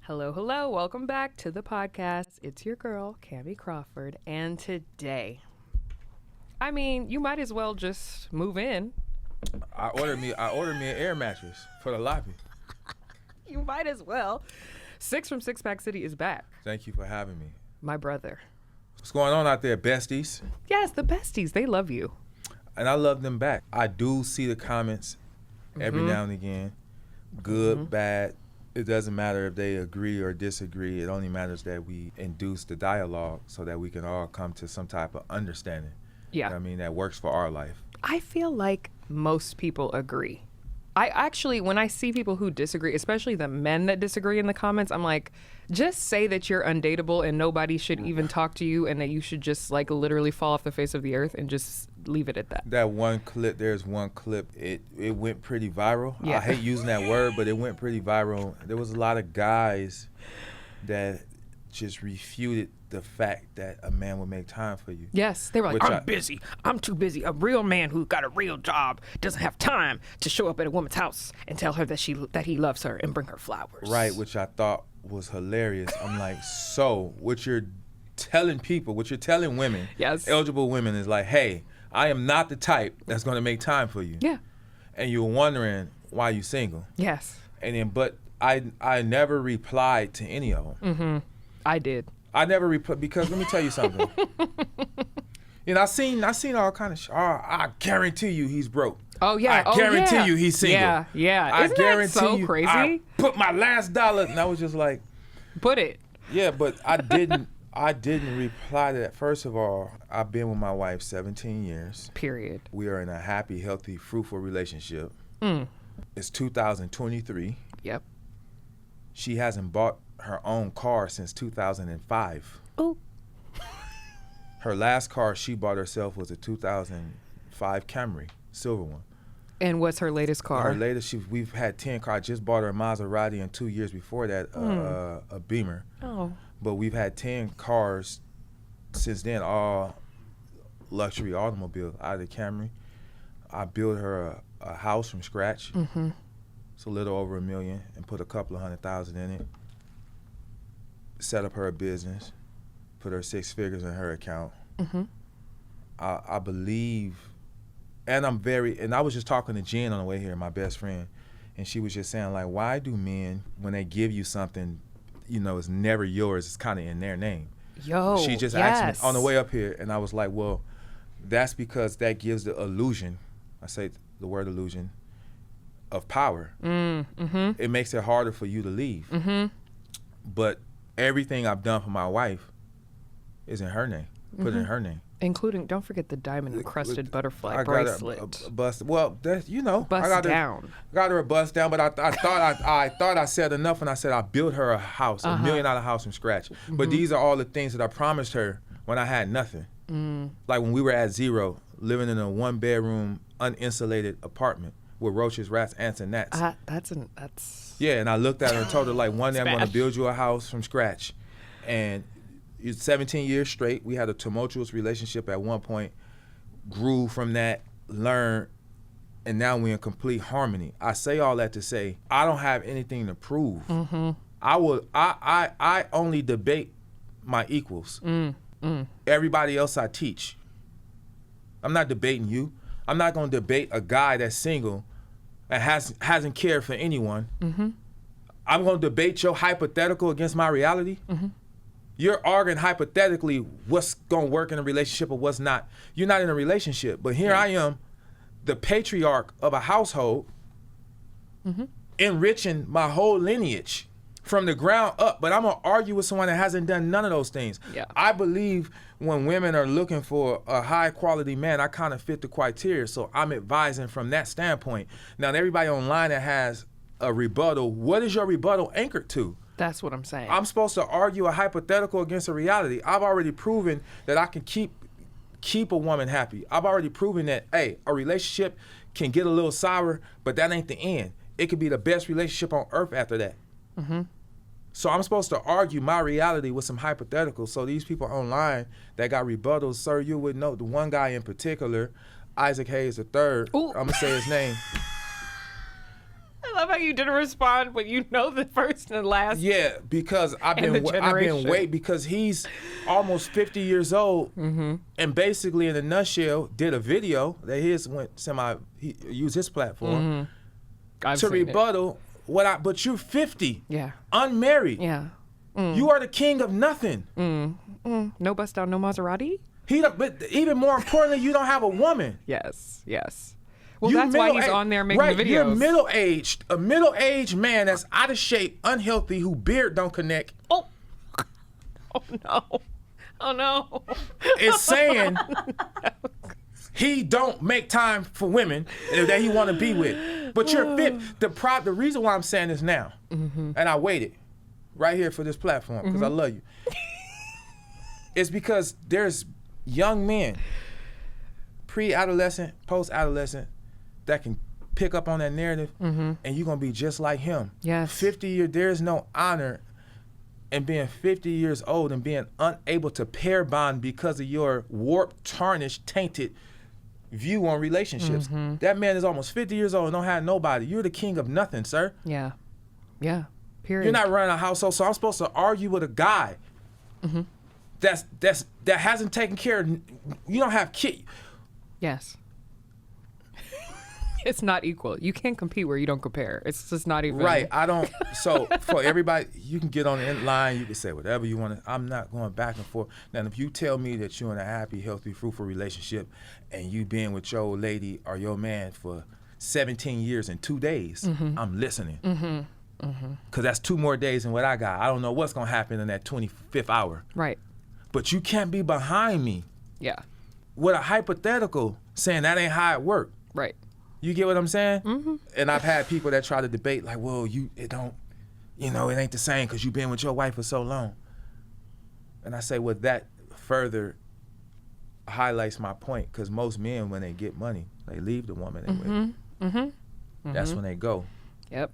Hello, hello. Welcome back to the podcast. It's your girl, Kamie Crawford. And today, I mean, you might as well just move in. I ordered me an air mattress for the lobby. You might as well. 6 from 6PackCity is back. Thank you for having me. My brother. What's going on out there, besties? Yes, the besties. They love you. And I love them back. I do see the comments every now and again. Good, bad. It doesn't matter if they agree or disagree. It only matters that we induce the dialogue so that we can all come to some type of understanding. Yeah. You know what I mean, that works for our life. I feel like most people agree. I actually, when I see people who disagree, especially the men that disagree in the comments, I'm like, just say that you're undateable and nobody should even talk to you and that you should just like literally fall off the face of the earth and just leave it at that. That one clip, there's one clip, it went pretty viral. Yeah. I hate using that word, but it went pretty viral. There was a lot of guys that just refuted the fact that a man would make time for you. Yes, they were like, Which I'm busy. I'm too busy. A real man who got a real job doesn't have time to show up at a woman's house and tell her that he loves her and bring her flowers. Right, which I thought was hilarious. I'm like, so what you're telling people, what you're telling women, yes, eligible women, is like, hey, I am not the type that's going to make time for you. Yeah. And you're wondering why you're single. Yes. And then, but I never replied to any of them. Mm-hmm. I did. I never replied because let me tell you something. You know, I seen all kind of I guarantee you he's broke. Oh yeah. I guarantee you he's single. Yeah, yeah. I Isn't guarantee that so you crazy? I put my last dollar, and I was just like, put it. yeah, but I didn't reply to that. First of all, I've been with my wife 17 years. Period. We are in a happy, healthy, fruitful relationship. Mm. It's 2023. Yep. She hasn't bought her own car since 2005. Oh. Her last car she bought herself was a 2005 Camry, silver one. And what's her latest car? Her latest, we've had 10 cars. I just bought her a Maserati, and 2 years before that, a Beamer. Oh. But we've had 10 cars since then, all luxury automobiles out of the Camry. I built her a house from scratch. Mm-hmm. It's a little over $1 million, and put a couple of $100,000 in it. Set up her a business, put her 6 figures in her account. Mm-hmm. I believe, and I was just talking to Jen on the way here, my best friend, and she was just saying, like, why do men, when they give you something, you know, it's never yours, it's kind of in their name. Yo, she just asked me on the way up here, and I was like, well, that's because that gives the illusion, I say the word illusion, of power. Mm-hmm. It makes it harder for you to leave. Mm-hmm. But everything I've done for my wife is in her name, put it in her name. Including, don't forget the diamond-encrusted butterfly I bracelet. got a bust. Well, that, you know, Bust I got down. Got her a bust down, but I thought I said enough when I said I built her a house, $1 million house from scratch. But these are all the things that I promised her when I had nothing. Like when we were at zero, living in a 1-bedroom, uninsulated apartment with roaches, rats, ants, and gnats. That's. Yeah, and I looked at her and told her, like, one day I'm going bad. to build you a house from scratch. And 17 years straight, we had a tumultuous relationship at one point, grew from that, learned, and now we're in complete harmony. I say all that to say, I don't have anything to prove. Mm-hmm. I only debate my equals. Everybody else I teach. I'm not debating you. I'm not going to debate a guy that's single and hasn't cared for anyone. Mm-hmm. I'm going to debate your hypothetical against my reality. Mm-hmm. You're arguing hypothetically what's going to work in a relationship or what's not. You're not in a relationship, but here I am, the patriarch of a household, enriching my whole lineage from the ground up, but I'm going to argue with someone that hasn't done none of those things. Yeah. I believe when women are looking for a high quality man, I kind of fit the criteria, so I'm advising from that standpoint. Now, everybody online that has a rebuttal, what is your rebuttal anchored to? That's what I'm saying. I'm supposed to argue a hypothetical against a reality. I've already proven that I can keep a woman happy. I've already proven that, hey, a relationship can get a little sour, but that ain't the end. It could be the best relationship on earth after that. Mm-hmm. So I'm supposed to argue my reality with some hypotheticals. So these people online that got rebuttals, sir, you would know the one guy in particular, Isaac Hayes III. Ooh. I'm going to say his name. I love how you didn't respond, but you know the first and last. Yeah, because I've been waiting because he's almost 50 years old, and basically in a nutshell did a video that he used his platform to rebuttal but you're 50, unmarried, you are the king of nothing. No bust down, no Maserati. But even more importantly, you don't have a woman. Yes. Well, that's why he's on there making the videos. You're a middle-aged man that's out of shape, unhealthy, who beard don't connect. Oh no. Is saying he don't make time for women that he want to be with. But you're fit. The reason why I'm saying this now, and I waited right here for this platform because I love you, is because there's young men, pre-adolescent, post-adolescent, that can pick up on that narrative, and you're going to be just like him. Yes. 50 years, there's no honor in being 50 years old and being unable to pair bond because of your warped, tarnished, tainted view on relationships. That man is almost 50 years old and don't have nobody. You're the king of nothing, sir. Yeah. Period. You're not running a household, so I'm supposed to argue with a guy that hasn't taken care of. You don't have kids. Yes. It's not equal. You can't compete where you don't compare. It's just not even. Right. I don't. So for everybody, you can get on the line. You can say whatever you want to. I'm not going back and forth. Now, if you tell me that you're in a happy, healthy, fruitful relationship and you been with your old lady or your man for 17 years and 2 days, I'm listening. Because that's 2 more days than what I got. I don't know what's going to happen in that 25th hour. Right. But you can't be behind me. Yeah. With a hypothetical saying that ain't how it worked. Right. You get what I'm saying? And I've had people that try to debate like, well, it ain't the same because you've been with your wife for so long. And I say, well, that further highlights my point because most men, when they get money, they leave the woman they with. That's when they go. Yep.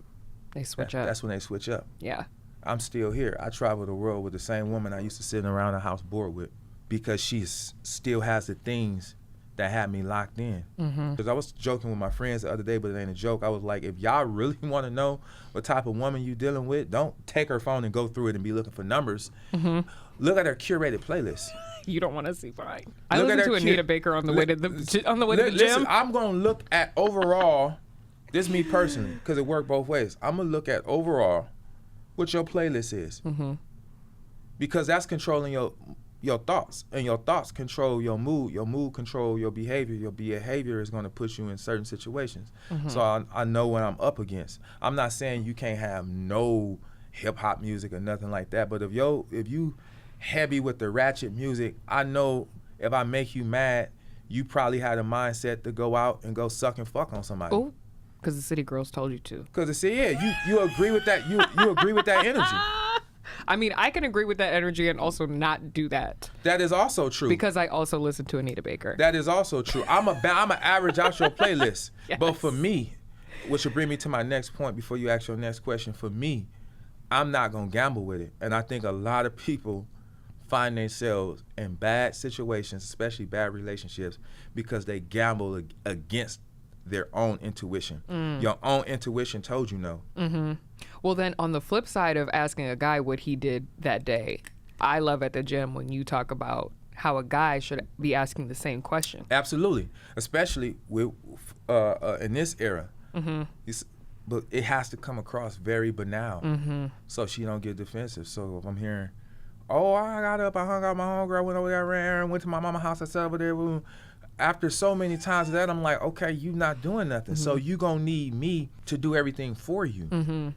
They switch up. That's when they switch up. Yeah. I'm still here. I travel the world with the same woman I used to sit around a house bored with because she still has the things that had me locked in. Because I was joking with my friends the other day, but it ain't a joke. I was like, if y'all really want to know what type of woman you dealing with, don't take her phone and go through it and be looking for numbers. Look at her curated playlist. You don't want to see fine. I listened to Anita Baker on the way to the gym. I'm gonna look at overall. This is me personally, because it worked both ways. I'm gonna look at overall what your playlist is, because that's controlling your thoughts, and your thoughts control your mood control your behavior is going to put you in certain situations. So I know what I'm up against. I'm not saying you can't have no hip-hop music or nothing like that, but if you heavy with the ratchet music, I know if I make you mad, you probably had a mindset to go out and go suck and fuck on somebody. Oh, because the city girls told you to. Because you agree with that. You agree with that energy. I mean, I can agree with that energy and also not do that. That is also true. Because I also listen to Anita Baker. That is also true. I'm a average out your playlist. Yes. But for me, which will bring me to my next point before you ask your next question, for me, I'm not going to gamble with it. And I think a lot of people find themselves in bad situations, especially bad relationships, because they gamble against their own intuition. Your own intuition told you no. Well, then on the flip side of asking a guy what he did that day, I love at the gym when you talk about how a guy should be asking the same question. Absolutely, especially with in this era. But it has to come across very banal, so she don't get defensive. So if I'm hearing, oh, I got up, I hung out with my homegirl, went over there, ran, went to my mama's house, I sat over there. After so many times of that, I'm like, okay, you not doing nothing. So you gonna need me to do everything for you.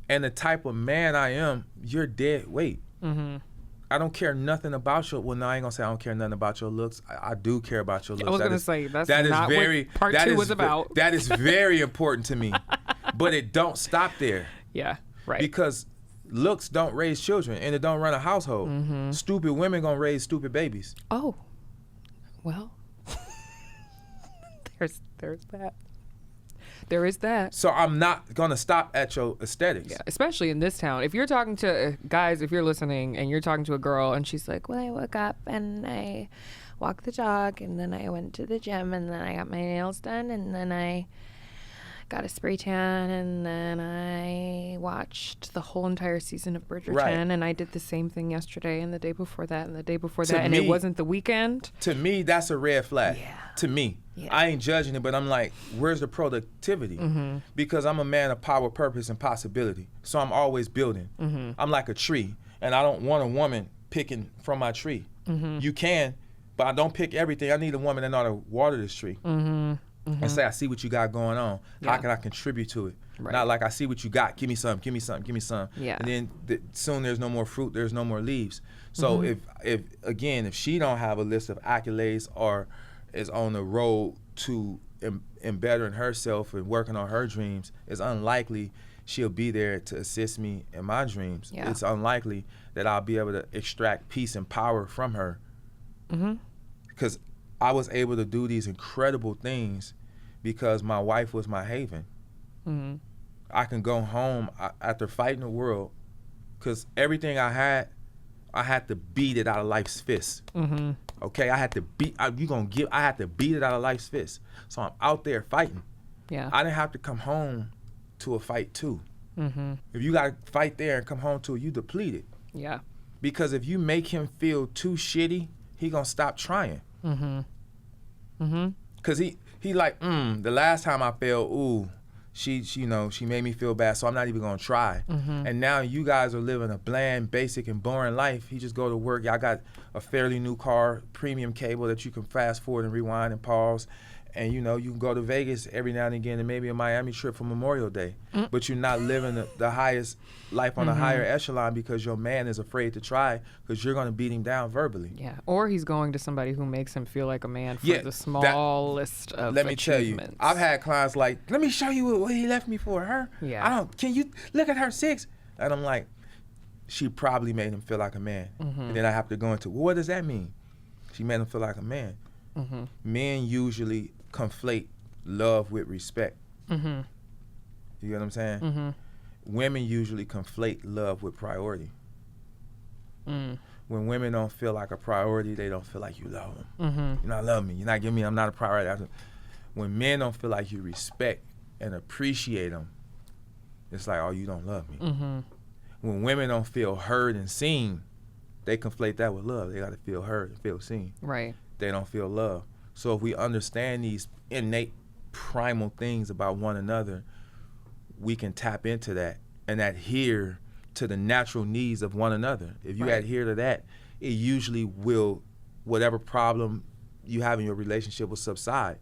And the type of man I am, you're dead weight. I don't care nothing about your, well, no, I ain't gonna say I don't care nothing about your looks. I do care about your looks. I was gonna say, that's not what part 2 was about. That is very important to me. But it don't stop there. Yeah, right. Because looks don't raise children and it don't run a household. Stupid women gonna raise stupid babies. Oh, well. There's that. There is that. So I'm not going to stop at your aesthetics. Yeah, especially in this town. If you're talking to guys, if you're listening and you're talking to a girl and she's like, well, I woke up and I walked the dog and then I went to the gym and then I got my nails done and then I got a spray tan, and then I watched the whole entire season of Bridgerton, Right. and I did the same thing yesterday, and the day before that, and the day before To that, and me- it wasn't the weekend. To me, that's a red flag. Yeah. To me. Yeah. I ain't judging it, but I'm like, where's the productivity? Mm-hmm. Because I'm a man of power, purpose, and possibility. So I'm always building. Mm-hmm. I'm like a tree, and I don't want a woman picking from my tree. Mm-hmm. You can, but I don't pick everything. I need a woman that know how to water this tree. Mm-hmm. Mm-hmm. And say, I see what you got going on. Yeah. How can I contribute to it? Right. Not like, I see what you got. Give me some, give me some, give me some. Yeah. And then soon there's no more fruit, there's no more leaves. So if she don't have a list of accolades or is on the road to bettering herself and working on her dreams, it's unlikely she'll be there to assist me in my dreams. Yeah. It's unlikely that I'll be able to extract peace and power from her. Mm-hmm. Because I was able to do these incredible things because my wife was my haven. Mm-hmm. I can go home after fighting the world because everything I had to beat it out of life's fist. Mm-hmm. Okay, I had to beat. I had to beat it out of life's fist. So I'm out there fighting. Yeah. I didn't have to come home to a fight too. Mm-hmm. If you got to fight there and come home to it, you depleted. Yeah. Because if you make him feel too shitty, he gonna stop trying. Mm-hmm. Mm-hmm. Cause he like, the last time I failed, she made me feel bad, so I'm not even gonna try. Mm-hmm. And now you guys are living a bland, basic, and boring life. He just go to work. Y'all got a fairly new car, premium cable that you can fast forward and rewind and pause. And you can go to Vegas every now and again and maybe a Miami trip for Memorial Day. But you're not living the highest life on a higher echelon because your man is afraid to try because you're gonna beat him down verbally. Yeah. Or he's going to somebody who makes him feel like a man for Yeah, the smallest of Let me tell you, achievements. I've had clients like, let me show you what he left me for her. Yeah. Can you look at her 6? And I'm like, she probably made him feel like a man. Mm-hmm. And then I have to go into, well, what does that mean? She made him feel like a man. Mm-hmm. Men usually conflate love with respect. Mm-hmm. You get what I'm saying? Mm-hmm. Women usually conflate love with priority. Mm. When women don't feel like a priority, they don't feel like you love them. Mm-hmm. You're not loving me. You're not giving me. I'm not a priority. When men don't feel like you respect and appreciate them, it's like, oh, you don't love me. Mm-hmm. When women don't feel heard and seen, they conflate that with love. They got to feel heard and feel seen. Right. They don't feel love. So if we understand these innate primal things about one another, we can tap into that and adhere to the natural needs of one another. If you adhere to that, it usually will, whatever problem you have in your relationship will subside.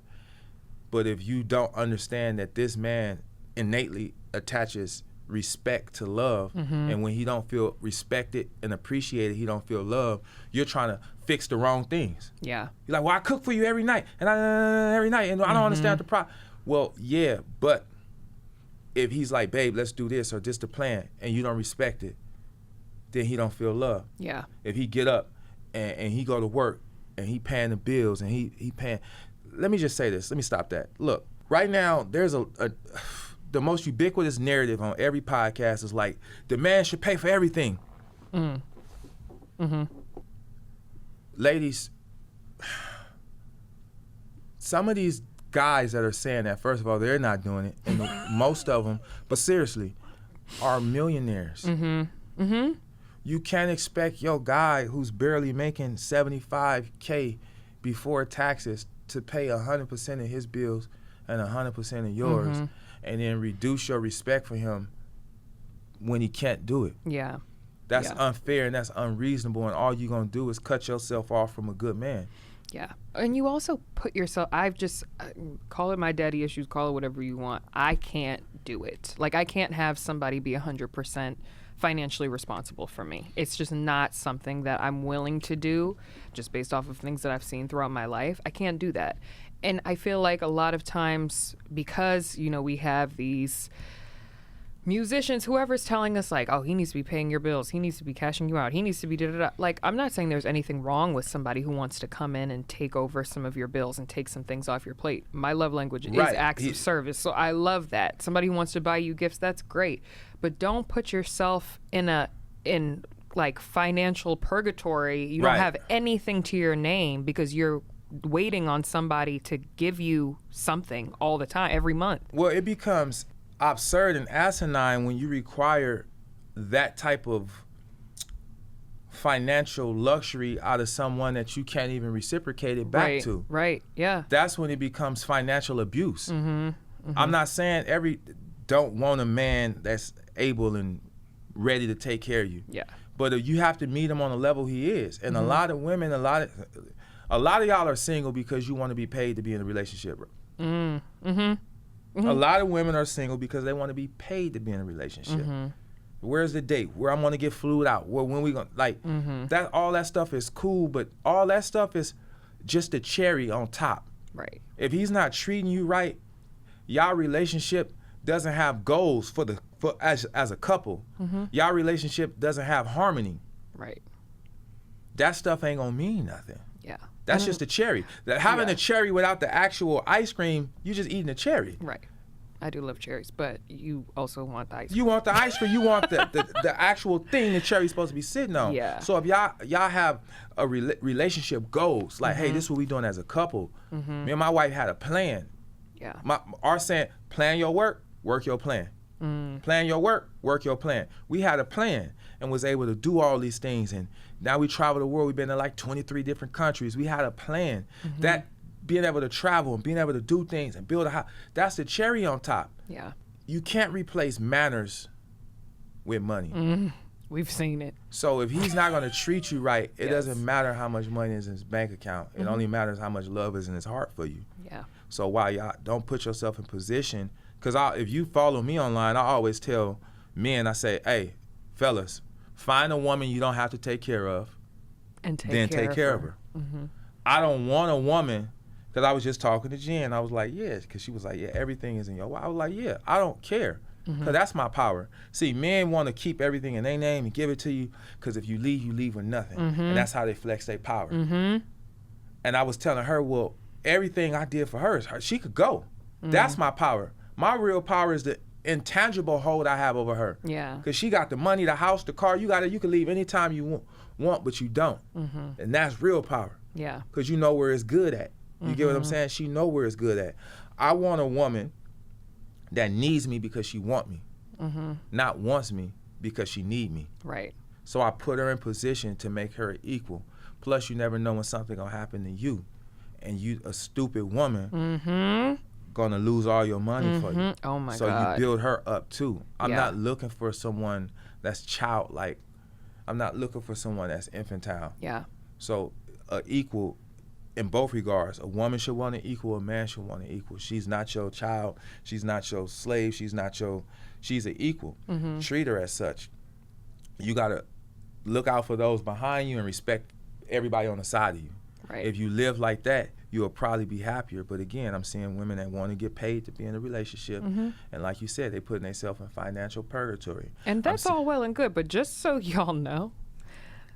But if you don't understand that this man innately attaches respect to love, and when he don't feel respected and appreciated, he don't feel love, you're trying to fix the wrong things. Yeah. You're like, well, I cook for you every night, and I don't understand the problem. Well, yeah, but if he's like, babe, let's do this, or this the plan, and you don't respect it, then he don't feel love. Yeah. If he get up and he go to work and he paying the bills and he paying, let me just say this. Let me stop that. Look, right now there's the most ubiquitous narrative on every podcast is like, the man should pay for everything. Mm-hmm. Ladies, some of these guys that are saying that, first of all, they're not doing it, and most of them, but seriously, are millionaires. Mm-hmm. Mm-hmm. You can't expect your guy who's barely making $75K before taxes to pay 100% of his bills and 100% of yours, and then reduce your respect for him when he can't do it. Yeah. That's unfair and that's unreasonable, and all you're going to do is cut yourself off from a good man. Yeah. And you also put yourself, call it my daddy issues, call it whatever you want. I can't do it. Like, I can't have somebody be 100% financially responsible for me. It's just not something that I'm willing to do just based off of things that I've seen throughout my life. I can't do that. And I feel like a lot of times, because, we have these musicians, whoever's telling us like, oh, he needs to be paying your bills, he needs to be cashing you out, he needs to be da-da-da. Like, I'm not saying there's anything wrong with somebody who wants to come in and take over some of your bills and take some things off your plate. My love language is acts of service, so I love that. Somebody who wants to buy you gifts, that's great. But don't put yourself in like financial purgatory. You don't have anything to your name because you're waiting on somebody to give you something all the time, every month. Well, it becomes absurd and asinine when you require that type of financial luxury out of someone that you can't even reciprocate it back to. Right, yeah. That's when it becomes financial abuse. I'm not saying don't want a man that's able and ready to take care of you. Yeah. But you have to meet him on the level he is. And a lot of women, a lot of y'all are single because you want to be paid to be in a relationship. A lot of women are single because they want to be paid to be in a relationship. Where's the date? Where I'm gonna get flued out? Where when we gonna that? All that stuff is cool, but all that stuff is just the cherry on top. Right. If he's not treating you right, y'all relationship doesn't have goals as a couple. Y'all relationship doesn't have harmony. Right. That stuff ain't gonna mean nothing. Yeah. That's just a cherry. Having a cherry without the actual ice cream, you just eating a cherry. Right. I do love cherries, but you also want the ice cream. You want the ice cream. You want the actual thing the cherry's supposed to be sitting on. Yeah. So if y'all have a relationship goals, like, hey, this is what we doing as a couple. Me and my wife had a plan. Yeah. Our saying, plan your work, work your plan. Plan your work, work your plan. We had a plan and was able to do all these things. And now we travel the world. We've been in like 23 different countries. We had a plan. That being able to travel and being able to do things and build a house, that's the cherry on top. Yeah. You can't replace manners with money. We've seen it. So if he's not going to treat you right, it doesn't matter how much money is in his bank account. It only matters how much love is in his heart for you. Yeah. So while y'all don't put yourself in position, because if you follow me online, I always tell men, I say, hey, fellas, find a woman you don't have to take care of, and take care of her. I don't want a woman. Because I was just talking to Jen. I was like, yeah, because she was like, yeah, everything is in your wife. I was like, yeah, I don't care. Because that's my power. See, men want to keep everything in their name and give it to you because if you leave with nothing. And that's how they flex their power. And I was telling her, well, everything I did for her, she could go. That's my power. My real power is the intangible hold I have over her. Yeah. Because she got the money, the house, the car. You can leave anytime you want, but you don't. And that's real power. Yeah. Because you know where it's good at. You get what I'm saying? She know where it's good at. I want a woman that needs me because she want me, not wants me because she need me. Right. So I put her in position to make her equal. Plus, you never know when something gonna happen to you, and you a stupid woman gonna lose all your money for you. Oh my God. So you build her up too. I'm not looking for someone that's childlike. I'm not looking for someone that's infantile. Yeah. So equal. In both regards, a woman should want an equal, a man should want an equal. She's not your child, she's not your slave, she's an equal. Treat her as such. You gotta look out for those behind you and respect everybody on the side of you. Right. If you live like that, you'll probably be happier. But again, I'm seeing women that want to get paid to be in a relationship. And like you said, they putting themselves in financial purgatory. And that's all well and good, but just so y'all know,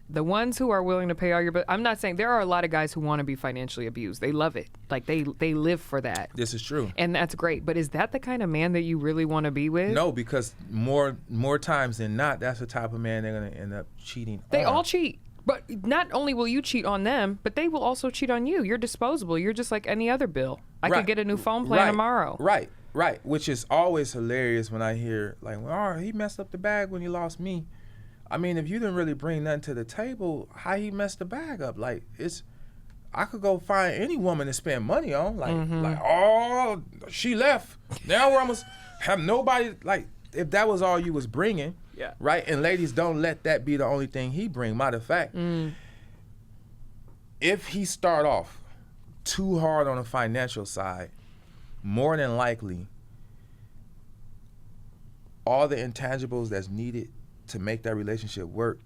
the ones who are willing to pay all your bills, I'm not saying there are a lot of guys who want to be financially abused. They love it. Like they live for that. This is true. And that's great. But is that the kind of man that you really want to be with? No, because more times than not, that's the type of man they're going to end up cheating on. They all cheat. But not only will you cheat on them, but they will also cheat on you. You're disposable. You're just like any other bill. I could get a new phone plan tomorrow. Right. Which is always hilarious when I hear like, oh, he messed up the bag when he lost me. I mean, if you didn't really bring nothing to the table, how he messed the bag up? Like, I could go find any woman to spend money on. Like, oh, she left. Now we're almost have nobody. Like, if that was all you was bringing, right? And ladies, don't let that be the only thing he bring. Matter of fact, if he start off too hard on the financial side, more than likely, all the intangibles that's needed to make that relationship work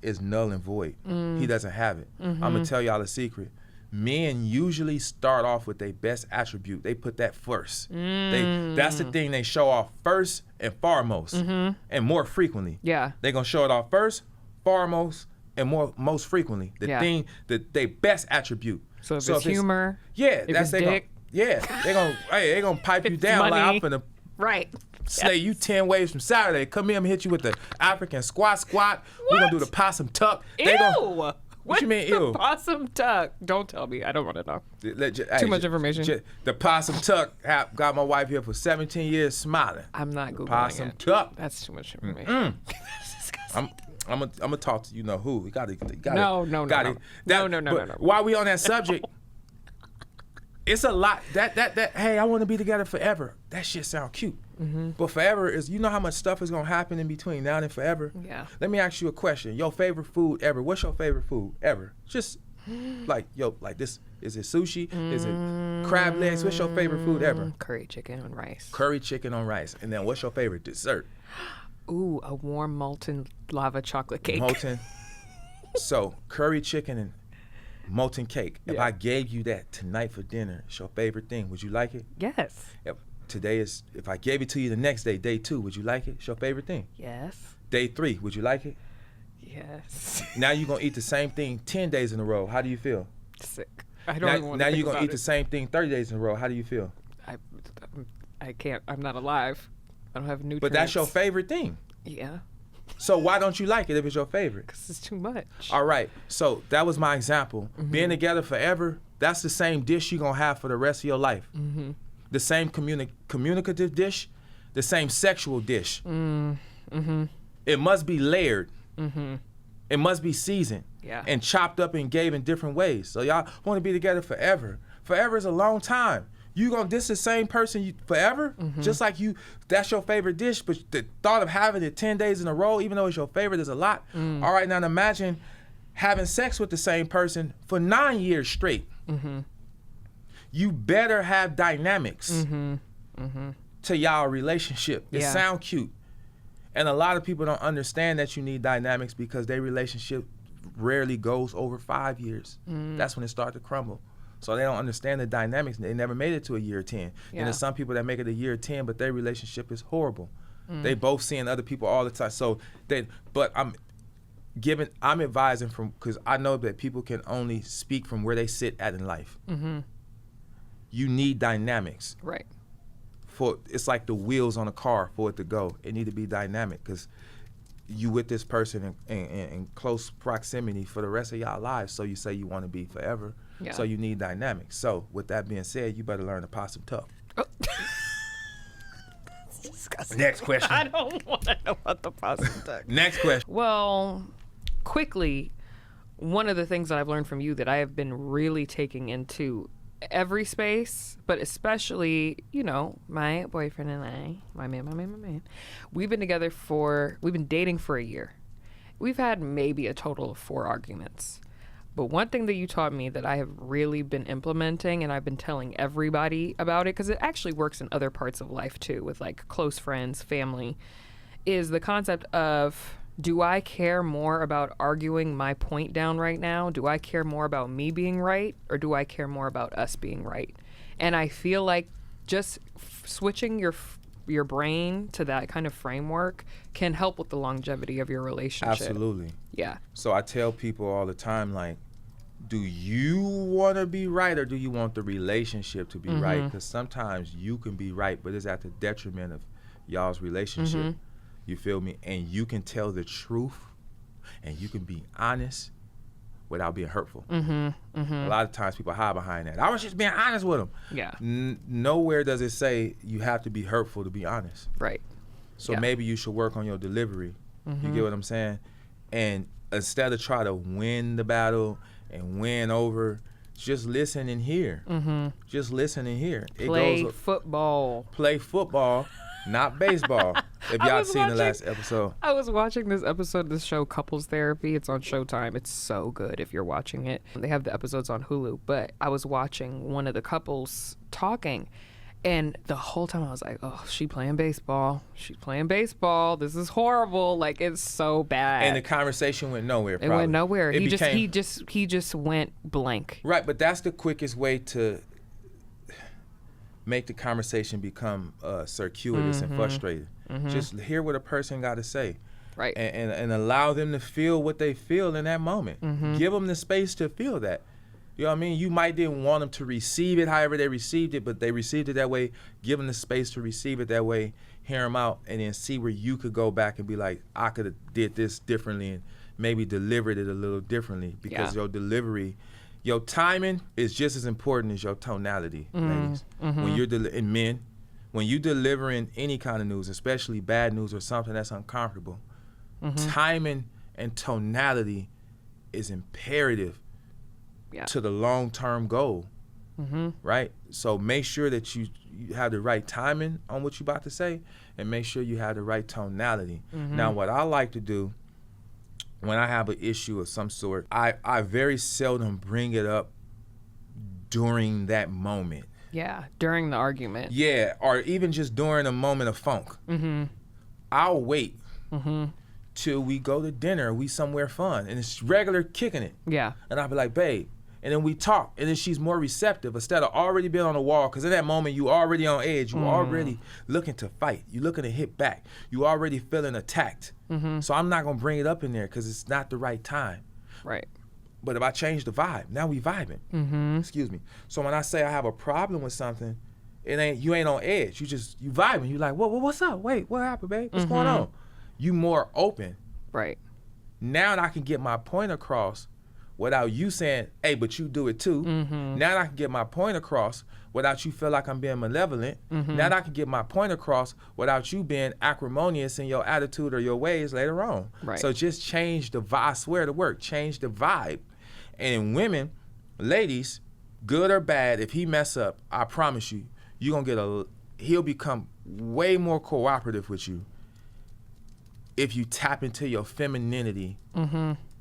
is null and void. He doesn't have it. I'm gonna tell y'all a secret. Men usually start off with their best attribute. They put that first. That's the thing they show off first and foremost, and more frequently. Yeah, they gonna show it off first, foremost, and most frequently. The thing that they best attribute. So if it's humor, if that's they dick, they gonna pipe you down money, like I'm finna slay you 10 waves from Saturday. Come here, I'm gonna hit you with the African squat. We're gonna do the possum tuck. Ew. What you mean, the ew? possum tuck? Don't tell me. I don't want to know. Too much information. The possum tuck got my wife here for 17 years smiling. I'm not Googling Possum it. tuck. That's too much information. That's disgusting. I'm gonna talk to you know who. You gotta No. While we on that subject, it's a lot. That hey, I want to be together forever. That shit sound cute. But forever is, you know how much stuff is gonna happen in between now and forever. Yeah. Let me ask you a question. Your favorite food ever? What's your favorite food ever? Just like this. Is it sushi? Is it crab legs? What's your favorite food ever? Curry chicken on rice. Curry chicken on rice. And then what's your favorite dessert? Ooh, a warm molten lava chocolate cake. Molten. So curry chicken and molten cake. If I gave you that tonight for dinner, it's your favorite thing, would you like it? Yes. If I gave it to you the next day, day 2, would you like it? It's your favorite thing. Yes. Day 3, would you like it? Yes. Now you're going to eat the same thing 10 days in a row. How do you feel? Sick. I don't even want to Now think you're going to eat about the same thing 30 days in a row. How do you feel? I can't. I'm not alive. I don't have nutrients. But that's your favorite thing. Yeah. So why don't you like it if it's your favorite? Because it's too much. All right. So that was my example. Being together forever, that's the same dish you're going to have for the rest of your life. The same communicative dish, the same sexual dish. It must be layered. It must be seasoned and chopped up and gave in different ways. So y'all want to be together forever. Forever is a long time. You gonna diss the same person forever? Just like that's your favorite dish, but the thought of having it 10 days in a row, even though it's your favorite, is a lot. All right, now imagine having sex with the same person for 9 years straight. You better have dynamics to y'all relationship. It sound cute. And a lot of people don't understand that you need dynamics because their relationship rarely goes over 5 years. That's when it starts to crumble. So they don't understand the dynamics. They never made it to a year 10. And there's some people that make it a year 10, but their relationship is horrible. They both seeing other people all the time. So I'm advising because I know that people can only speak from where they sit at in life. You need dynamics. Right. It's like the wheels on a car for it to go. It need to be dynamic because you with this person in close proximity for the rest of y'all lives. So you say you want to be forever. So you need dynamics. So with that being said, you better learn to possum tuck. Oh. That's disgusting. Next question. I don't want to know about the possum tuck. Next question. Well, quickly, one of the things that I've learned from you that I have been really taking into every space, but especially, my boyfriend and I, my man, we've been dating for a year. We've had maybe a total of 4 arguments. But one thing that you taught me that I have really been implementing, and I've been telling everybody about it, because it actually works in other parts of life too, with like close friends, family, is the concept of, do I care more about arguing my point down right now? Do I care more about me being right, or do I care more about us being right? And I feel like just switching your brain to that kind of framework can help with the longevity of your relationship. Absolutely. Yeah. So I tell people all the time, like, do you want to be right or do you want the relationship to be right? Because sometimes you can be right, but it's at the detriment of y'all's relationship. You feel me? And you can tell the truth and you can be honest without being hurtful. A lot of times people hide behind that. I was just being honest with them. Yeah. Nowhere does it say you have to be hurtful to be honest. Right. So maybe you should work on your delivery. You get what I'm saying? And instead of try to win the battle and win over, just listen and hear. Just listen and hear. Play football. Play football, not baseball. If y'all seen the last episode. I was watching this episode of this show, Couples Therapy. It's on Showtime. It's so good if you're watching it. They have the episodes on Hulu. But I was watching one of the couples talking. And the whole time I was like, oh, she's playing baseball. She's playing baseball. This is horrible. Like, it's so bad. And the conversation went nowhere, probably. It went nowhere. He just went blank. Right, but that's the quickest way to make the conversation become circuitous and frustrated. Just hear what a person got to say. Right. And allow them to feel what they feel in that moment. Give them the space to feel that. You know what I mean? You might didn't want them to receive it however they received it, but they received it that way. Give them the space to receive it that way, hear them out, and then see where you could go back and be like, I could have did this differently maybe delivered it a little differently, because your delivery, your timing is just as important as your tonality, ladies. When you're and men, when you're delivering any kind of news, especially bad news or something that's uncomfortable, timing and tonality is imperative to the long-term goal, right? So make sure that you have the right timing on what you're about to say, and make sure you have the right tonality. Now, what I like to do when I have an issue of some sort, I very seldom bring it up during that moment. Yeah, during the argument. Yeah, or even just during a moment of funk. I'll wait till we go to dinner, we somewhere fun, and it's regular kicking it. Yeah. And I'll be like, babe, and then we talk, and then she's more receptive instead of already being on the wall, because in that moment, you already on edge. You already looking to fight. You looking to hit back. You already feeling attacked. So I'm not going to bring it up in there because it's not the right time. Right. But if I change the vibe, now we vibing. Excuse me. So when I say I have a problem with something, you ain't on edge. You vibing. You like, what's up? Wait, what happened, babe? What's going on? You more open. Right. Now I can get my point across without you saying, hey, but you do it too. Now I can get my point across without you feel like I'm being malevolent. Now I can get my point across without you being acrimonious in your attitude or your ways later on. Right. So just change the vibe. I swear to work, change the vibe. And women, ladies, good or bad, if he mess up, I promise you, you're going to he'll become way more cooperative with you if you tap into your femininity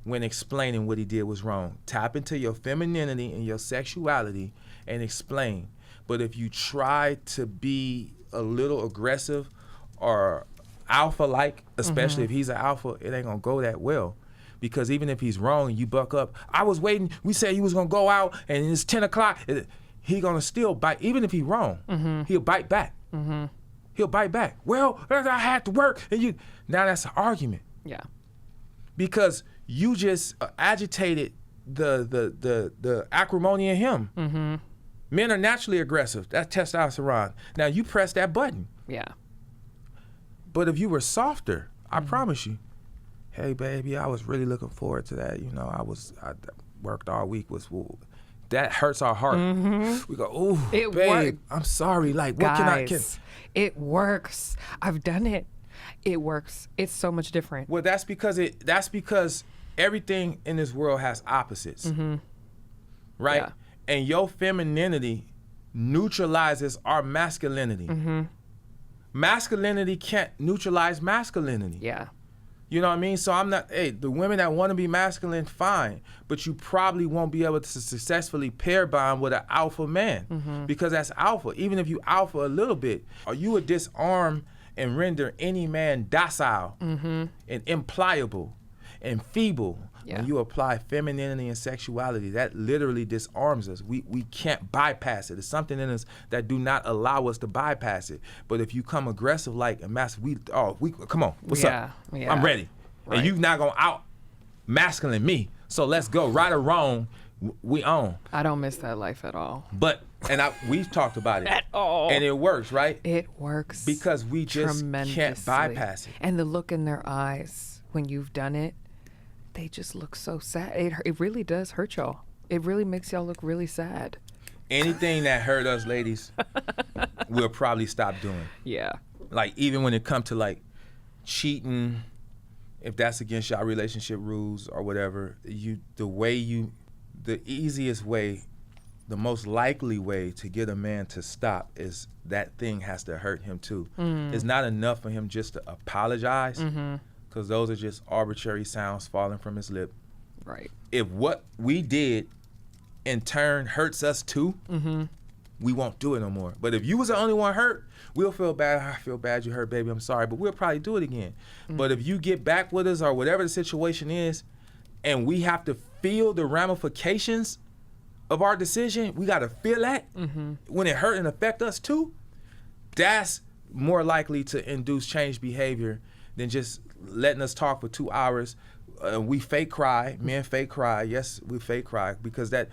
when explaining what he did was wrong. Tap into your femininity and your sexuality and explain. But if you try to be a little aggressive or alpha-like, especially if he's an alpha, it ain't gonna go that well. Because even if he's wrong and you buck up, I was waiting, we said he was gonna go out and it's 10 o'clock, he gonna still bite. Even if he's wrong, he'll bite back. He'll bite back. Well, I had to work, and now that's an argument. Yeah. Because you just agitated the acrimony in him. Men are naturally aggressive. That's testosterone. Now you press that button. Yeah. But if you were softer, I promise you, hey baby, I was really looking forward to that. You know, I worked all week. That hurts our heart. We go, ooh, babe, I'm sorry. Like, what Guys, it works. I've done it. It works. It's so much different. Well, that's because everything in this world has opposites, right? Yeah. And your femininity neutralizes our masculinity. Masculinity can't neutralize masculinity. Yeah. You know what I mean? So the women that want to be masculine, fine, but you probably won't be able to successfully pair bond with an alpha man because that's alpha. Even if you alpha a little bit, or you would disarm and render any man docile and impliable and feeble. Yeah. When you apply femininity and sexuality, that literally disarms us. We can't bypass it. It's something in us that do not allow us to bypass it. But if you come aggressive like a we come on, what's up? Yeah. I'm ready. Right. And you not gonna out masculine me. So let's go. Right or wrong, we own. I don't miss that life at all. But we've talked about it. At all. And it works, right? It works. Because we just can't bypass it. And the look in their eyes when you've done it, they just look so sad. It really does hurt y'all. It really makes y'all look really sad. Anything that hurt us, ladies, we'll probably stop doing. Yeah. Like, even when it comes to, like, cheating, if that's against y'all relationship rules or whatever, the easiest way, the most likely way to get a man to stop is that thing has to hurt him too. It's not enough for him just to apologize. Because those are just arbitrary sounds falling from his lip. Right. If what we did in turn hurts us too, we won't do it no more. But if you was the only one hurt, we'll feel bad. I feel bad you hurt, baby. I'm sorry. But we'll probably do it again. But if you get back with us or whatever the situation is, and we have to feel the ramifications of our decision, we got to feel that when it hurt and affect us too, that's more likely to induce change behavior than just letting us talk for 2 hours. We fake cry. Men fake cry. Yes, we fake cry because that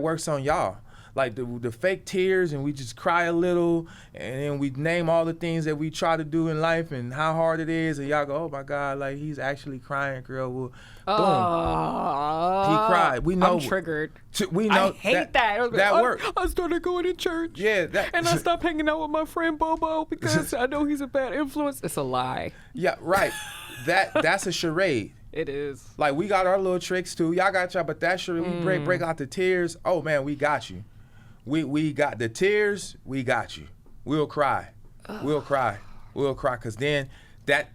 works on y'all. like the fake tears, and we just cry a little, and then we name all the things that we try to do in life and how hard it is, and y'all go, oh my God, like he's actually crying, girl. Well, boom, he cried. We know. I'm triggered. We know. I hate that. That worked. I started going to church. Yeah, and I stopped hanging out with my friend Bobo because I know he's a bad influence. It's a lie. Yeah, right. That's a charade. It is. Like, we got our little tricks too. Y'all got y'all, but that charade, we break out the tears. Oh man, we got you. We got the tears. We got you. We'll cry. We'll cry. We'll cry. Cause then that,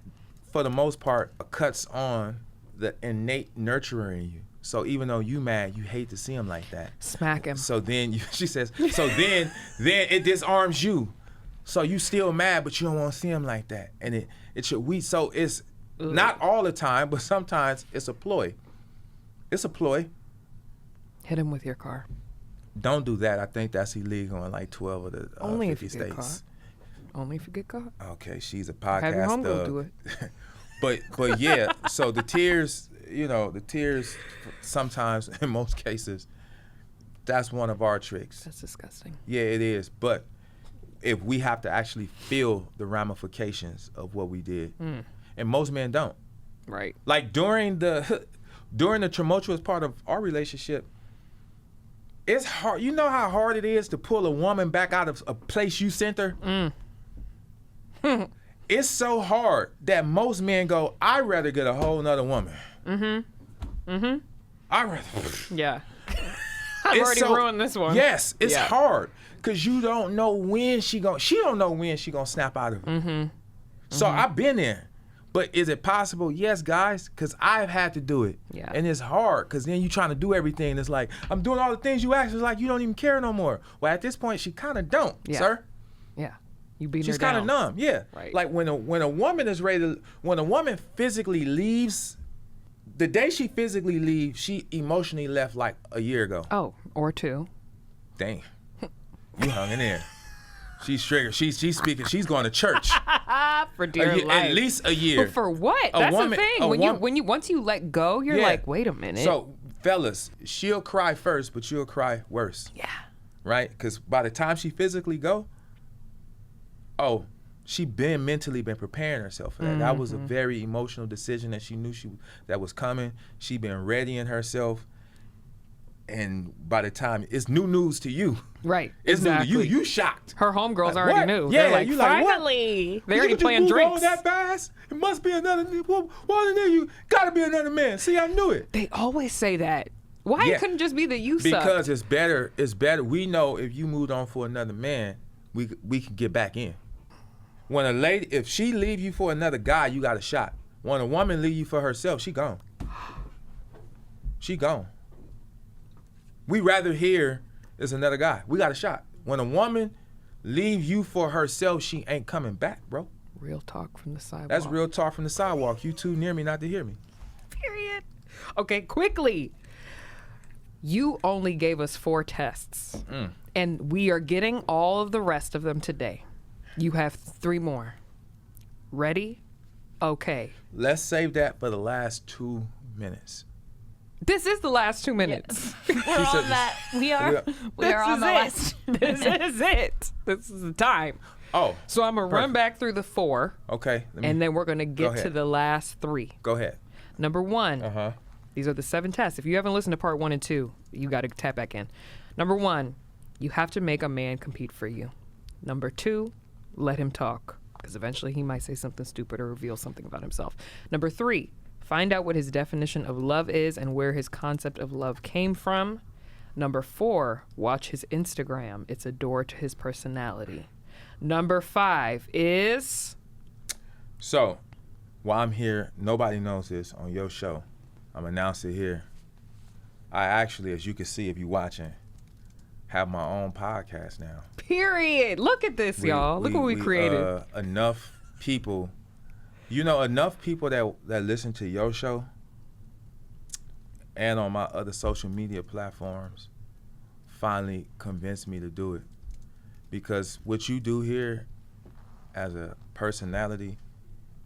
for the most part, cuts on the innate nurturer in you. So even though you mad, you hate to see him like that. Smack him. So then she says. So then it disarms you. So you still mad, but you don't want to see him like that. And so it's not all the time, but sometimes it's a ploy. It's a ploy. Hit him with your car. Don't do that. I think that's illegal in like 12 of the Only 50 if you get states. caught. Only if you get caught. Okay, she's a podcast. Have your homegirl do it. But yeah, so the tears, sometimes, in most cases, that's one of our tricks. That's disgusting. Yeah, it is. But if we have to actually feel the ramifications of what we did, and most men don't. Right. Like during the tumultuous part of our relationship, it's hard. You know how hard it is to pull a woman back out of a place you sent her? It's so hard that most men go, I'd rather get a whole nother woman. I'd rather. Yeah. I've already ruined this one. Yes, it's hard because you don't know when she don't know when she gonna snap out of it. So I've been there. But is it possible? Yes, guys, because I've had to do it. Yeah. And it's hard because then you're trying to do everything. It's like, I'm doing all the things you asked. It's like, you don't even care no more. Well, at this point, she kind of don't, sir. Yeah. You beat her She's down. kind of numb, yeah. Right. Like when a woman is ready to, when a woman physically leaves, the day she physically leaves, she emotionally left like a year ago. Oh, or two. Dang. You hung in there. She's triggered. She's speaking. She's going to church. For dear life. At least a year. But for what? That's the thing. When you once you let go, you're like, wait a minute. So, fellas, she'll cry first, but you'll cry worse. Yeah. Right? Because by the time she physically go, she mentally been preparing herself for that. That was a very emotional decision that she knew that was coming. She been readying herself. And by the time, it's new news to you. Right. It's exactly. new to you. You shocked. Her homegirls like, already what? knew. Yeah, they're like, you finally. Like, they're already playing drinks. On that fast? It must be another. Well, you gotta be another man. See, I knew it. They always say that. Why it couldn't just be that you suck? Because it's better. It's better. We know if you moved on for another man, we can get back in. When a lady, if she leave you for another guy, you got a shot. When a woman leave you for herself, she gone. She gone. We rather hear it's another guy. We got a shot. When a woman leave you for herself, she ain't coming back, bro. Real talk from the sidewalk. That's real talk from the sidewalk. You too near me not to hear me. Period. Okay, quickly. You only gave us 4 tests, and we are getting all of the rest of them today. You have 3 more. Ready? Okay. Let's save that for the last 2 minutes. This is the last 2 minutes. We're on that. We are on the last. This is it. This is the time. Oh. So I'm going to run back through the 4. Okay. And then we're going to get to the last 3. Go ahead. Number 1. These are the 7 tests. If you haven't listened to part 1 and 2, you got to tap back in. Number 1, you have to make a man compete for you. Number 2, let him talk, because eventually he might say something stupid or reveal something about himself. Number 3, find out what his definition of love is and where his concept of love came from. Number 4, watch his Instagram. It's a door to his personality. Number 5 is... So, while I'm here, nobody knows this on your show. I'm announcing it here. I actually, as you can see if you're watching, have my own podcast now. Period. Look at this, y'all. Look what we created. Enough people... enough people that listen to your show and on my other social media platforms finally convinced me to do it. Because what you do here as a personality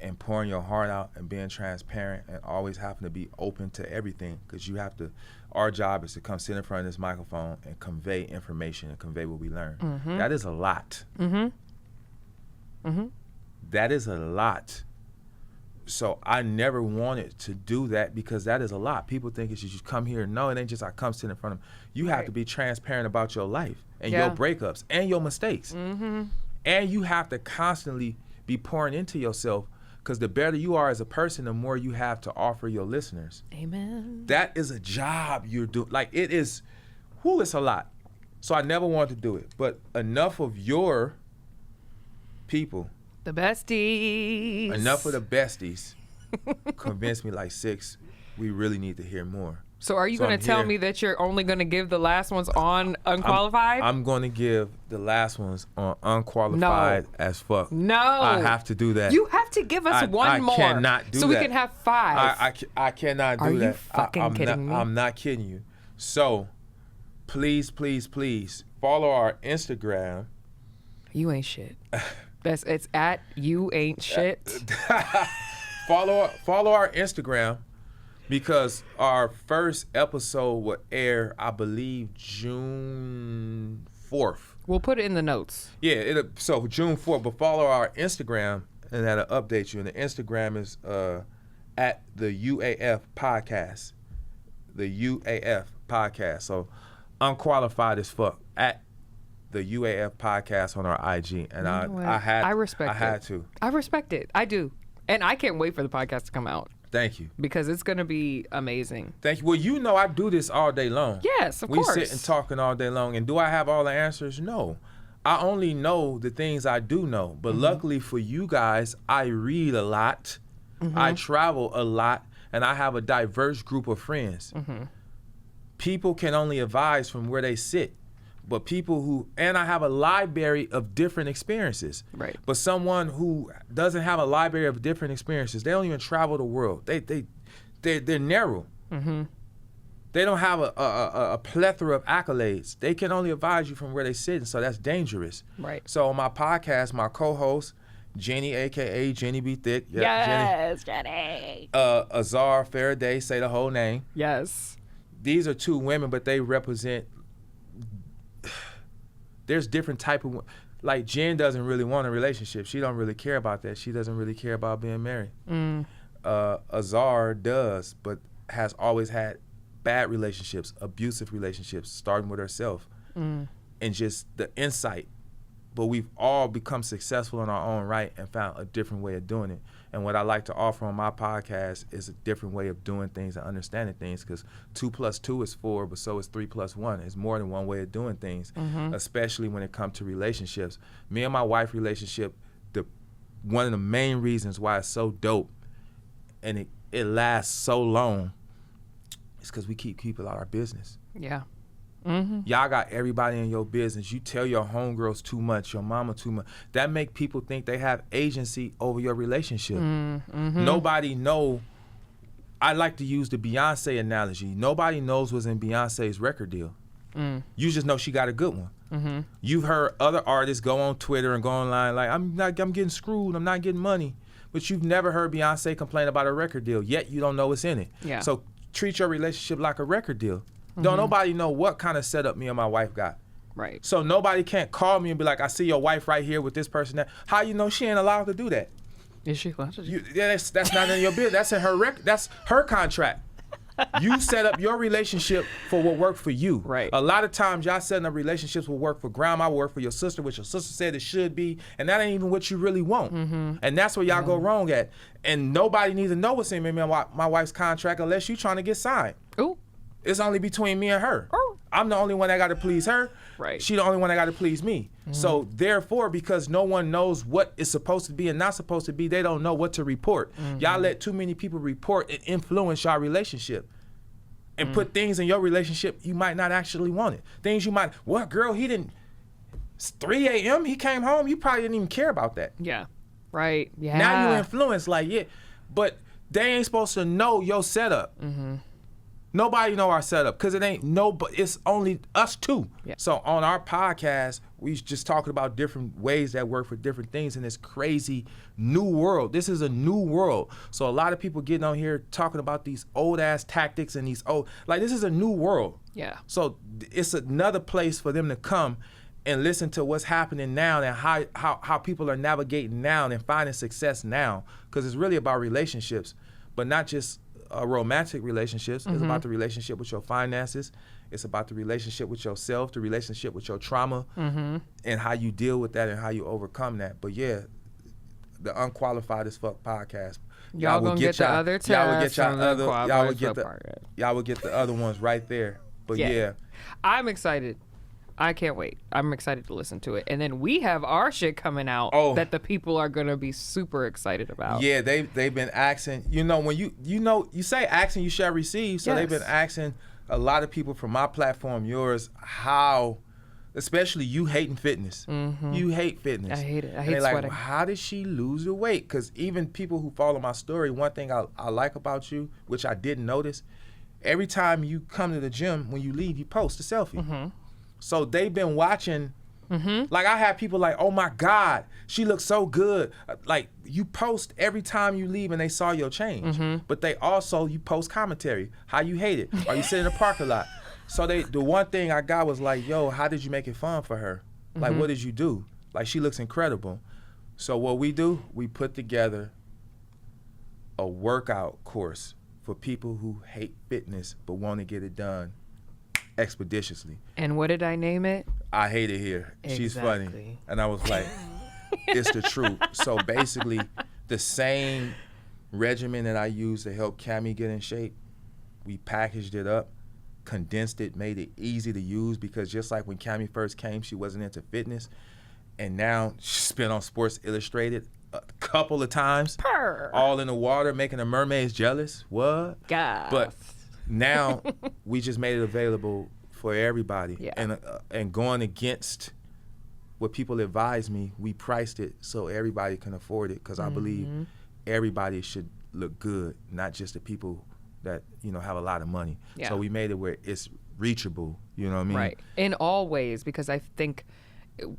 and pouring your heart out and being transparent and always having to be open to everything, because you have to, our job is to come sit in front of this microphone and convey information and convey what we learn. Mm-hmm. That is a lot. Mm-hmm. Mm-hmm. That is a lot. So I never wanted to do that, because that is a lot. People think it's just you come here. No, it ain't just I come sit in front of them. You have to be transparent about your life and your breakups and your mistakes. Mm-hmm. And you have to constantly be pouring into yourself, because the better you are as a person, the more you have to offer your listeners. Amen. That is a job you're doing. Like, it is, it's a lot. So I never wanted to do it. But enough of your people, The besties. enough of the besties convinced me, like, 6, we really need to hear more. So are you So going I'm to tell here. me that you're only going to give the last ones on Unqualified? I'm going to give the last ones on Unqualified as fuck. No. I have to do that. You have to give us one more. I cannot do so that. we can have 5. I cannot do Are you that. fucking kidding me? I'm not kidding you. So, please follow our Instagram. You ain't shit. It's at you ain't shit. Follow our Instagram, because our first episode will air, I believe, June 4th. We'll put it in the notes. Yeah, so June 4th, but follow our Instagram and that'll update you. And the Instagram is at the UAF Podcast. The UAF Podcast. So Unqualified as fuck at the UAF Podcast on our IG. And I respect it. I had to. I respect it. I do. And I can't wait for the podcast to come out, Thank you. because it's going to be amazing. Thank you. Well, you know I do this all day long. Yes, of we course. sit and talking all day long. And do I have all the answers? No. I only know the things I do know. But luckily for you guys, I read a lot. I travel a lot. And I have a diverse group of friends. People can only advise from where they sit. But and I have a library of different experiences. Right. But someone who doesn't have a library of different experiences, they don't even travel the world. They're narrow. Mm-hmm. They don't have a plethora of accolades. They can only advise you from where they sit, and so that's dangerous. Right. So on my podcast, my co-host, Jenny, a.k.a. Jenny B. Thick. Yes, Jenny. Azar Faraday, say the whole name. Yes. These are 2 women, but they represent, there's different type of, like Jen doesn't really want a relationship. She don't really care about that. She doesn't really care about being married. Azar does, but has always had bad relationships, abusive relationships, starting with herself. And just the insight. But we've all become successful in our own right and found a different way of doing it. And what I like to offer on my podcast is a different way of doing things and understanding things, because 2 + 2 is 4, but so is 3 + 1. It's more than one way of doing things, especially when it comes to relationships. Me and my wife relationship, one of the main reasons why it's so dope and it lasts so long is because we keep people out of our business. Yeah. Y'all got everybody in your business. You tell your homegirls too much, your mama too much. That make people think they have agency over your relationship. Nobody know. I like to use the Beyonce analogy. Nobody knows what's in Beyonce's record deal. You just know she got a good one. You've heard other artists go on Twitter and go online like, I'm getting screwed, I'm not getting money. But you've never heard Beyonce complain about a record deal, yet you don't know what's in it. Yeah. So treat your relationship like a record deal. Don't nobody know what kind of setup me and my wife got. Right. So nobody can't call me and be like, I see your wife right here with this person. How you know she ain't allowed to do that? Is she allowed to do That's not in your business. That's in her record. That's her contract. You set up your relationship for what worked for you. Right. A lot of times y'all setting up relationships will work for grandma, will work for your sister, what your sister said it should be, and that ain't even what you really want. And that's where y'all go wrong at. And nobody needs to know what's in me and my wife's contract unless you trying to get signed. Ooh. It's only between me and her. Oh. I'm the only one that got to please her. Right. She the only one that got to please me. So therefore, because no one knows what is supposed to be and not supposed to be, they don't know what to report. Y'all let too many people report and influence your relationship and put things in your relationship you might not actually want it. Things you might, what girl, he didn't, it's 3 a.m., he came home, you probably didn't even care about that. Yeah. Right. Yeah. Now you influence like, yeah, but they ain't supposed to know your setup. Nobody know our setup because it ain't but it's only us two. Yeah. So on our podcast, we just talking about different ways that work for different things in this crazy new world. This is a new world. So a lot of people getting on here talking about these old ass tactics and these this is a new world. Yeah. So it's another place for them to come and listen to what's happening now and how people are navigating now and finding success now, because it's really about relationships, but not just romantic relationships. It's about the relationship with your finances. It's about the relationship with yourself, the relationship with your trauma, and how you deal with that and how you overcome that. But yeah, the Unqualified as Fuck podcast. Y'all gonna get the other tests. Y'all would get y'all would get the other ones right there. But yeah. I'm excited. I can't wait. I'm excited to listen to it. And then we have our shit coming out that the people are going to be super excited about. Yeah, they've been asking, when you say asking, you shall receive. So they've been asking a lot of people from my platform, yours, how, especially you hating fitness. You hate fitness. I hate it. I hate sweating. like, well, how did she lose the weight? Because even people who follow my story, one thing I like about you, which I didn't notice, every time you come to the gym, when you leave, you post a selfie. So they've been watching. Like I have people like, oh my God, she looks so good. Like you post every time you leave and they saw your change. But you post commentary, how you hate it. Or you sit in the parking lot. So the one thing I got was like, yo, how did you make it fun for her? Like what did you do? Like she looks incredible. So what we do, we put together a workout course for people who hate fitness but want to get it done expeditiously. And what did I name it? I Hate It Here. Exactly. She's funny. And I was like, it's the truth. So basically, the same regimen that I used to help Kamie get in shape, we packaged it up, condensed it, made it easy to use, because just like when Kamie first came, she wasn't into fitness. And now she's been on Sports Illustrated a couple of times. All in the water, making the mermaids jealous. What? God. But now we just made it available for everybody. Yeah. And going against what people advise me, we priced it so everybody can afford it, because I believe everybody should look good, not just the people that have a lot of money. Yeah. So we made it where it's reachable. You know what I mean? Right. In all ways, because I think,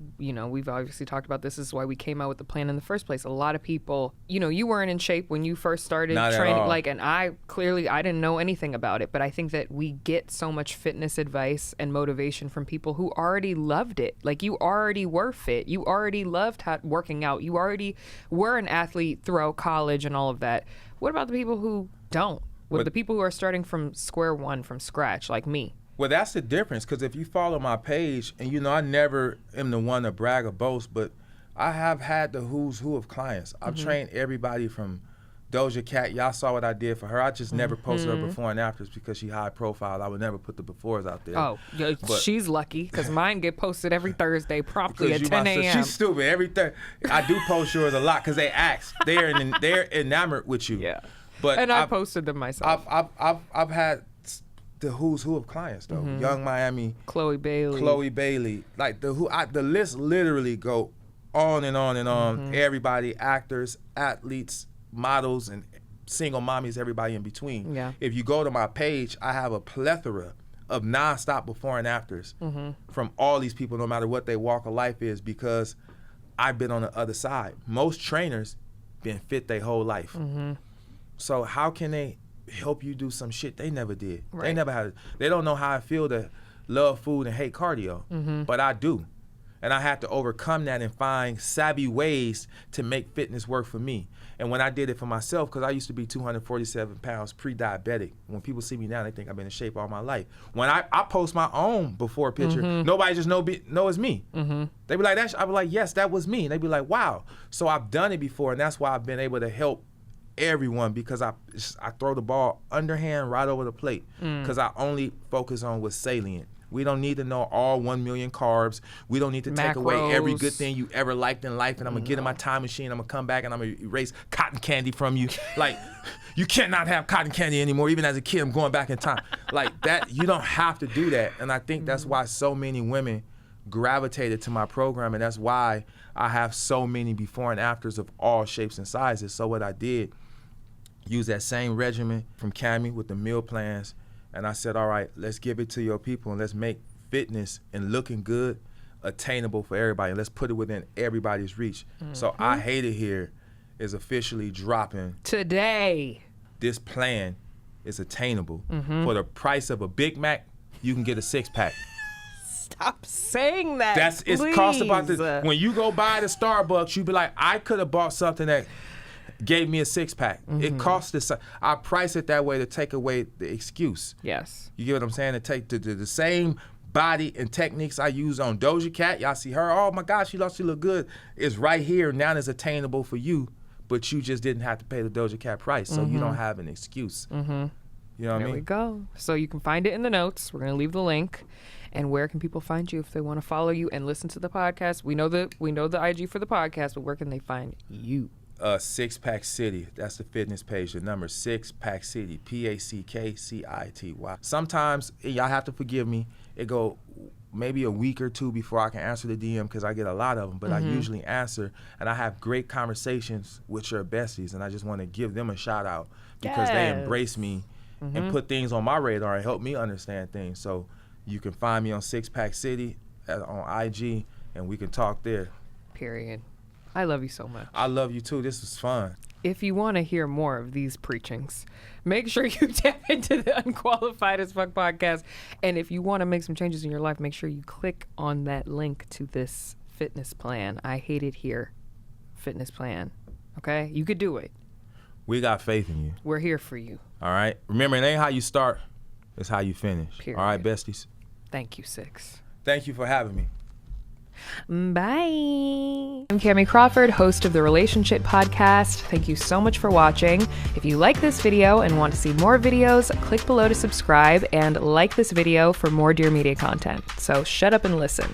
we've obviously talked about this. This is why we came out with the plan in the first place. A lot of people, you weren't in shape when you first started training. And I didn't know anything about it, but I think that we get so much fitness advice and motivation from people who already loved it. Like you already were fit. You already loved working out. You already were an athlete throughout college and all of that. What about the people who don't? What the people who are starting from square one, from scratch, like me? Well, that's the difference, because if you follow my page, and I never am the one to brag or boast, but I have had the who's who of clients. I've trained everybody from Doja Cat. Y'all saw what I did for her. I just never posted her before and afters because she high profile. I would never put the befores out there. Oh, she's lucky, because mine get posted every Thursday promptly at 10 a.m. She's stupid. Every Thursday. I do post yours a lot because they ask. They're enamored with you. Yeah. But and I posted them myself. I've had the who's who of clients though. Young Miami, Chloe Bailey. Like the list literally go on and on and on. Everybody, actors, athletes, models, and single mommies, everybody in between. Yeah. If you go to my page, I have a plethora of nonstop before and afters from all these people, no matter what their walk of life is, because I've been on the other side. Most trainers been fit their whole life. So how can they help you do some shit they never did? Right. They never had. They don't know how I feel to love food and hate cardio, but I do. And I have to overcome that and find savvy ways to make fitness work for me. And when I did it for myself, because I used to be 247 pounds pre-diabetic. When people see me now, they think I've been in shape all my life. When I post my own before picture, nobody just know it's me. They be like, I be like, yes, that was me. And they be like, wow. So I've done it before, and that's why I've been able to help everyone, because I throw the ball underhand right over the plate, because I only focus on what's salient. We don't need to know all 1 million carbs. We don't need to take away every good thing you ever liked in life, and I'm going to get in my time machine, I'm going to come back and I'm going to erase cotton candy from you. Like, you cannot have cotton candy anymore. Even as a kid, I'm going back in time. Like that, you don't have to do that. And I think that's why so many women gravitated to my program, and that's why I have so many before and afters of all shapes and sizes. So what I did, use that same regimen from Kamie with the meal plans, And I said, all right, let's give it to your people and let's make fitness and looking good attainable for everybody. And let's put it within everybody's reach. So I Hate It Here is officially dropping today. This plan is attainable. For the price of a Big Mac, you can get a 6-pack. Stop saying that. It's cost about this. When you go buy the Starbucks, you be like, I could have bought something that gave me a 6-pack. It costs this. I price it that way to take away the excuse. Yes. You get what I'm saying? To take the same body and techniques I use on Doja Cat. Y'all see her, oh my gosh, she look good. It's right here. Now it's attainable for you, but you just didn't have to pay the Doja Cat price, so you don't have an excuse. You know what I mean? There we go. So you can find it in the notes. We're going to leave the link. And where can people find you if they want to follow you and listen to the podcast? We know the IG for the podcast, but where can they find you? 6PackCity. That's the fitness page. The number 6PackCity. PackCity. Sometimes y'all have to forgive me. It go maybe a week or two before I can answer the DM because I get a lot of them, but I usually answer, and I have great conversations with your besties, and I just want to give them a shout out because they embrace me and put things on my radar and help me understand things. So you can find me on 6PackCity on IG, and we can talk there. Period. I love you so much. I love you too. This was fun. If you want to hear more of these preachings, make sure you tap into the Unqualified as Fuck podcast. And if you want to make some changes in your life, make sure you click on that link to this fitness plan. I Hate It Here fitness plan. Okay? You could do it. We got faith in you. We're here for you. All right? Remember, it ain't how you start, it's how you finish. Period. All right, besties? Thank you, 6. Thank you for having me. Bye. I'm Kamie Crawford, host of the Relationship Podcast. Thank you so much for watching. If you like this video and want to see more videos, click below to subscribe and like this video for more Dear Media content. So shut up and listen.